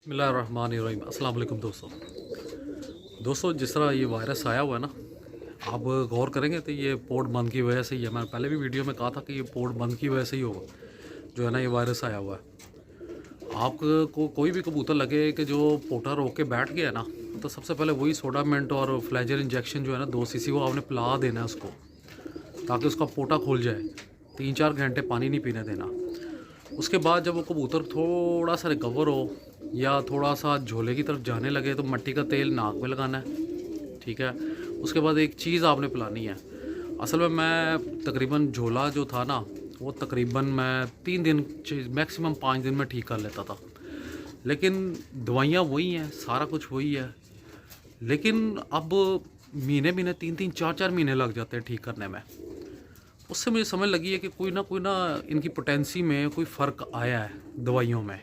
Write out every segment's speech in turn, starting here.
बिस्मिल्लाहिर्रहमानिर्रहीम। अस्सलाम वालेकुम दोस्तों, जिस तरह ये वायरस आया हुआ है ना, आप गौर करेंगे तो ये पोर्ट बंद की वजह से ही है। मैंने पहले भी वीडियो में कहा था कि ये पोर्ट बंद की वजह से ही होगा, जो है ना ये वायरस आया हुआ है। आपको कोई भी कबूतर लगे कि जो पोटा रोक के बैठ गया है ना, तो सबसे पहले वही सोडामेंट और फ्लैजर इंजेक्शन जो है ना 2 सीसी वो आपने पिला देना है उसको, ताकि उसका पोटा खुल जाए। 3-4 घंटे पानी नहीं पीने देना। उसके बाद जब वो कबूतर थोड़ा सा रिकवर हो या थोड़ा सा झोले की तरफ जाने लगे तो मिट्टी का तेल नाक में लगाना है, ठीक है। उसके बाद एक चीज़ आपने पिलानी है। असल में मैं तकरीबन झोला जो था ना, वो तकरीबन मैं 3 दिन मैक्सिमम 5 दिन में ठीक कर लेता था। लेकिन दवाइयाँ वही हैं, सारा कुछ वही है, लेकिन अब महीने 3-3 4-4 महीने लग जाते हैं ठीक करने में। उससे मुझे समझ लगी है कि कोई ना इनकी पोटेंसी में कोई फ़र्क आया है दवाइयों में।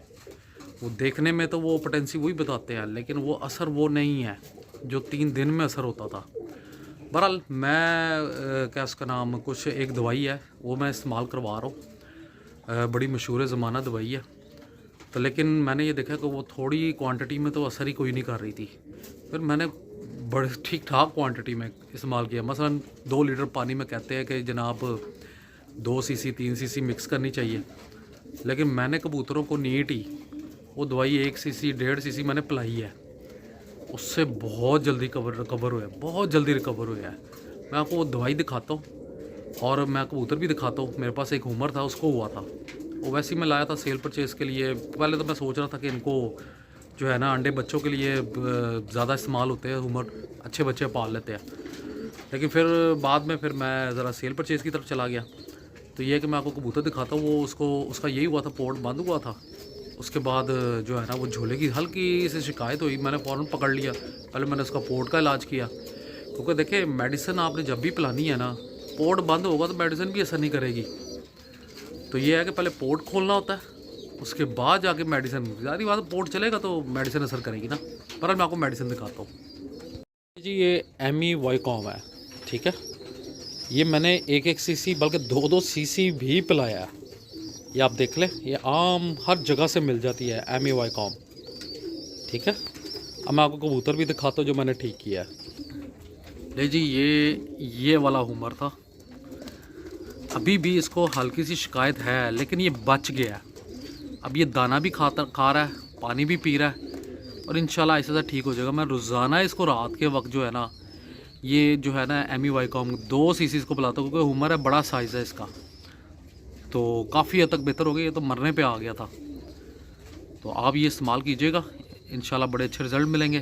वो देखने में तो वो पोटेंसी वही बताते हैं, लेकिन वो असर वो नहीं है जो 3 दिन में असर होता था। बहरहाल मैं क्या उसका नाम, कुछ एक दवाई है वो मैं इस्तेमाल करवा रहा हूँ। बड़ी मशहूर ज़माना दवाई है, तो लेकिन मैंने ये देखा कि वो थोड़ी क्वांटिटी में तो असर ही कोई नहीं कर रही थी। फिर मैंने बड़े ठीक ठाक क्वांटिटी में इस्तेमाल किया। मसलन 2 लीटर पानी में कहते हैं कि जनाब 2 सीसी 3 सीसी मिक्स करनी चाहिए, लेकिन मैंने कबूतरों को नीट ही वो दवाई 1 सीसी 1.5 सीसी मैंने पिलाई है। उससे बहुत जल्दी रिकवर हुआ है, बहुत जल्दी रिकवर हुआ है। मैं आपको वो दवाई दिखाता हूँ और मैं कबूतर भी दिखाता हूँ। मेरे पास एक उमर था, उसको हुआ था। वो वैसे ही मैं लाया था सेल परचेज़ के लिए। पहले तो मैं सोच रहा था कि इनको जो है ना अंडे बच्चों के लिए ज़्यादा इस्तेमाल होते हैं, उमर अच्छे बच्चे पाल लेते हैं। लेकिन फिर बाद में मैं ज़रा सेल परचेज़ की तरफ चला गया। तो ये है कि मैं आपको कबूतर दिखाता हूँ। वो उसका यही हुआ था, पोर्ट बंद हुआ था। उसके बाद जो है ना वो झोले की हल्की सी शिकायत हुई, मैंने फ़ौरन पकड़ लिया। पहले मैंने उसका पोर्ट का इलाज किया, क्योंकि देखिए मेडिसिन आपने जब भी पिलानी है ना, पोर्ट बंद होगा तो मेडिसिन भी असर नहीं करेगी। तो ये है कि पहले पोर्ट खोलना होता है, उसके बाद जाके मेडिसिन। ज़्यादा बात पोर्ट चलेगा तो मेडिसिन असर करेगी ना। पर मैं आपको मेडिसिन दिखाता हूँ जी। ये एमी वाइकॉम है, ठीक है। ये मैंने 1-1 सीसी बल्कि 2-2 सीसी भी पिलाया है। ये आप देख लें, ये आम हर जगह से मिल जाती है एमी वाइकॉम, ठीक है। अब मैं आपको कबूतर भी दिखाता हूँ जो मैंने ठीक किया है। ले जी, ये वाला उमर था। अभी भी इसको हल्की सी शिकायत है, लेकिन ये बच गया। अब ये दाना भी खा रहा है, पानी भी पी रहा है, और इंशाल्लाह ऐसा ठीक हो जाएगा। मैं रोज़ाना इसको रात के वक्त जो है ना, ये जो है ना एमी वाइकॉम 2 सीसी इसको पिलाता हूँ, क्योंकि उमर है, बड़ा साइज़ है इसका, तो काफ़ी हद तक बेहतर हो गया। ये तो मरने पे आ गया था। तो आप ये इस्तेमाल कीजिएगा, इंशाल्लाह बड़े अच्छे रिज़ल्ट मिलेंगे।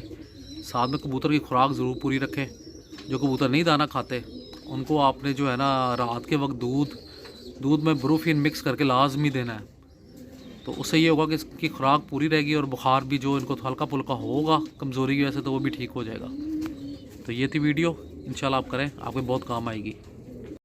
साथ में कबूतर की खुराक ज़रूर पूरी रखें। जो कबूतर नहीं दाना खाते उनको आपने जो है ना रात के वक्त दूध में ब्रूफिन मिक्स करके लाजमी देना है। तो उससे ये होगा कि इसकी खुराक पूरी रहेगी, और बुखार भी जो इनको हल्का फुल्का होगा कमज़ोरी की वजह से, तो वो भी ठीक हो जाएगा। तो ये थी वीडियो, इंशाल्लाह आप करें, आपके बहुत काम आएगी।